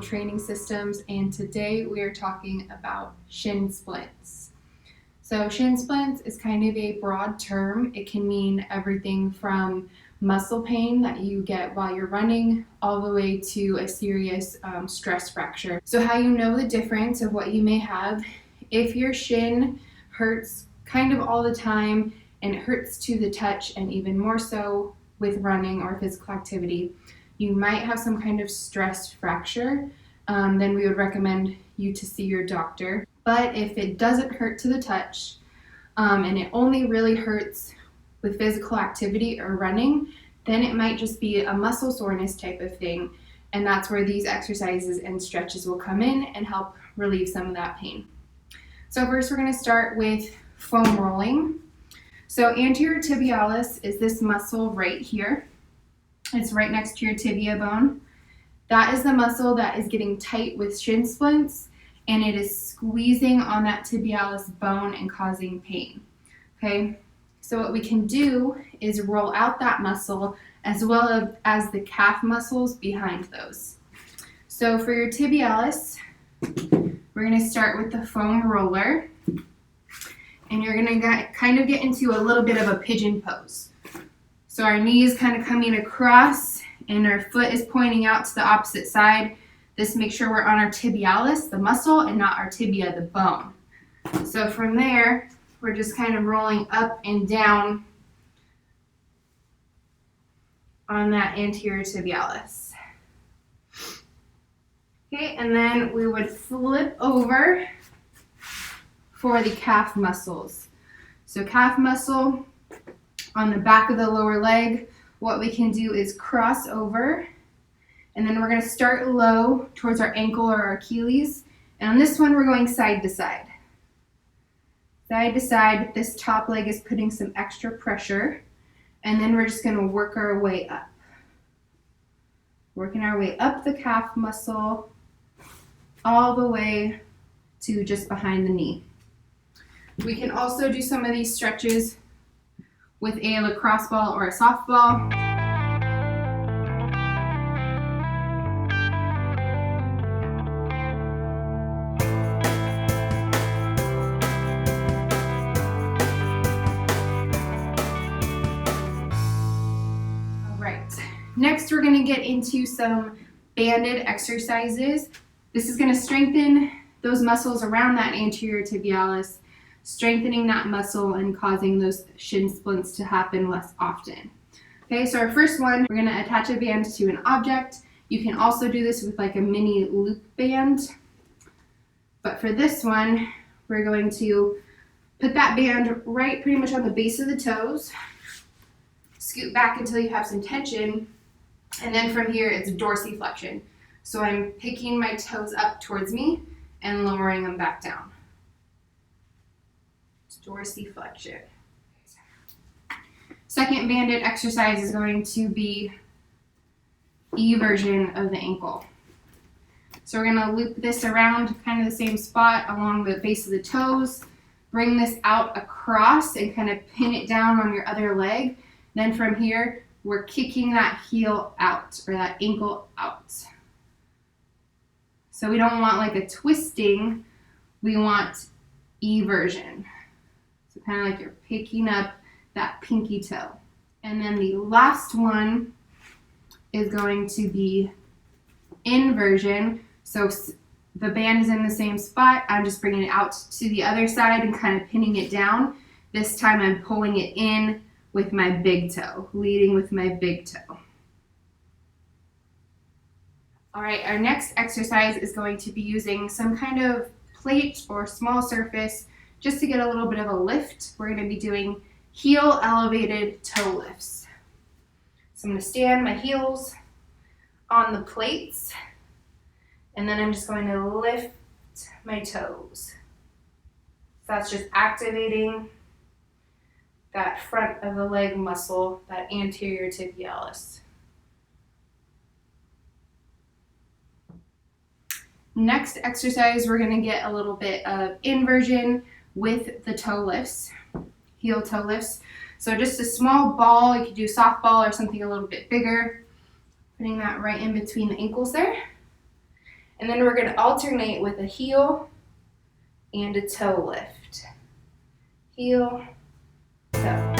training systems, and today we are talking about shin splints. So shin splints is kind of a broad term. It can mean everything from muscle pain that you get while you're running all the way to a serious stress fracture. So how you know the difference of what you may have: if your shin hurts kind of all the time and it hurts to the touch, and even more so with running or physical activity, you might have some kind of stress fracture. Then we would recommend you to see your doctor. But if it doesn't hurt to the touch, and it only really hurts with physical activity or running, then it might just be a muscle soreness type of thing. And that's where these exercises and stretches will come in and help relieve some of that pain. So first we're going to start with foam rolling. So anterior tibialis is this muscle right here. It's right next to your tibia bone. That is the muscle that is getting tight with shin splints, and it is squeezing on that tibialis bone and causing pain. Okay, so what we can do is roll out that muscle as well as the calf muscles behind those. So for your tibialis, we're going to start with the foam roller, and you're going to kind of get into a little bit of a pigeon pose. So our knee is kind of coming across and our foot is pointing out to the opposite side. This makes sure we're on our tibialis, the muscle, and not our tibia, the bone. So from there, we're just kind of rolling up and down on that anterior tibialis. Okay, and then we would flip over for the calf muscles. So calf muscle on the back of the lower leg, what we can do is cross over, and then we're going to start low towards our ankle or our Achilles. And on this one, we're going side to side. Side to side, this top leg is putting some extra pressure, and then we're just going to work our way up. Working our way up the calf muscle all the way to just behind the knee. We can also do some of these stretches with a lacrosse ball or a softball. All right, next we're going to get into some banded exercises. This is going to strengthen those muscles around that anterior tibialis, strengthening that muscle and causing those shin splints to happen less often. Okay, so our first one, we're going to attach a band to an object. You can also do this with like a mini loop band. But for this one, we're going to put that band right pretty much on the base of the toes. Scoot back until you have some tension. And then from here, it's dorsiflexion. So I'm picking my toes up towards me and lowering them back down. Dorsiflexion. Second banded exercise is going to be eversion of the ankle. So we're going to loop this around kind of the same spot along the base of the toes, bring this out across and kind of pin it down on your other leg. Then from here, we're kicking that heel out or that ankle out. So we don't want like a twisting, we want eversion. So kind of like you're picking up that pinky toe. And then the last one is going to be inversion. So the band is in the same spot. I'm just bringing it out to the other side and kind of pinning it down. This time I'm pulling it in with my big toe, leading with my big toe. All right, our next exercise is going to be using some kind of plate or small surface just to get a little bit of a lift. We're going to be doing heel elevated toe lifts. So I'm going to stand my heels on the plates, and then I'm just going to lift my toes. So that's just activating that front of the leg muscle, that anterior tibialis. Next exercise, we're going to get a little bit of inversion with the toe lifts, heel toe lifts. So just a small ball, you could do softball or something a little bit bigger, putting that right in between the ankles there. And then we're going to alternate with a heel and a toe lift. Heel, toe.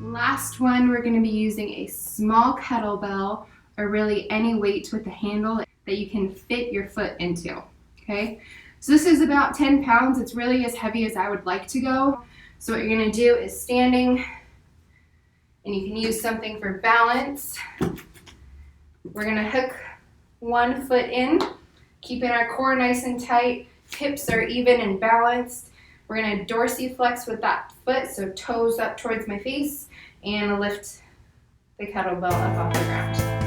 Last one, we're going to be using a small kettlebell, or really any weight with a handle that you can fit your foot into. Okay, so this is about 10 pounds. It's really as heavy as I would like to go. So what you're going to do is standing, and you can use something for balance. We're going to hook one foot in, keeping our core nice and tight. Hips are even and balanced. We're going to dorsiflex with that foot, so toes up towards my face, and lift the kettlebell up off the ground.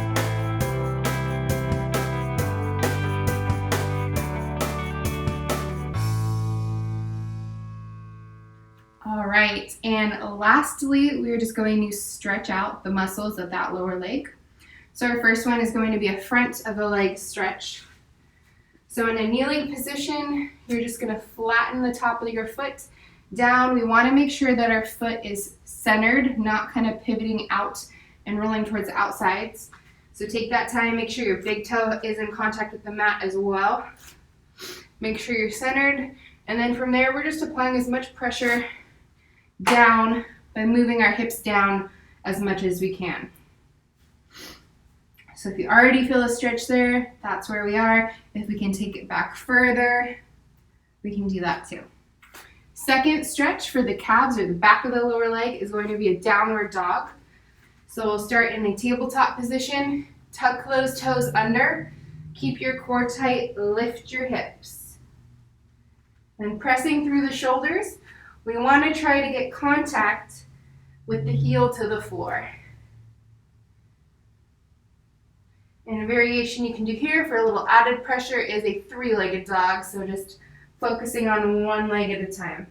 All right, and lastly, we're just going to stretch out the muscles of that lower leg. So our first one is going to be a front of the leg stretch. So in a kneeling position, you're just going to flatten the top of your foot down. We want to make sure that our foot is centered, not kind of pivoting out and rolling towards the outsides. So take that time, make sure your big toe is in contact with the mat as well. Make sure you're centered, and then from there, we're just applying as much pressure down by moving our hips down as much as we can. So if you already feel a stretch there, that's where we are. If we can take it back further, we can do that too. Second stretch for the calves or the back of the lower leg is going to be a downward dog. So we'll start in a tabletop position, tuck those toes under, keep your core tight, lift your hips. And pressing through the shoulders, we want to try to get contact with the heel to the floor. And a variation you can do here for a little added pressure is a three-legged dog, so just focusing on one leg at a time.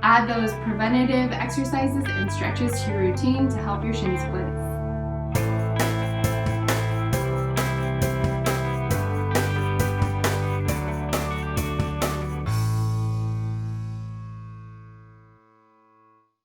Add those preventative exercises and stretches to your routine to help your shin splints.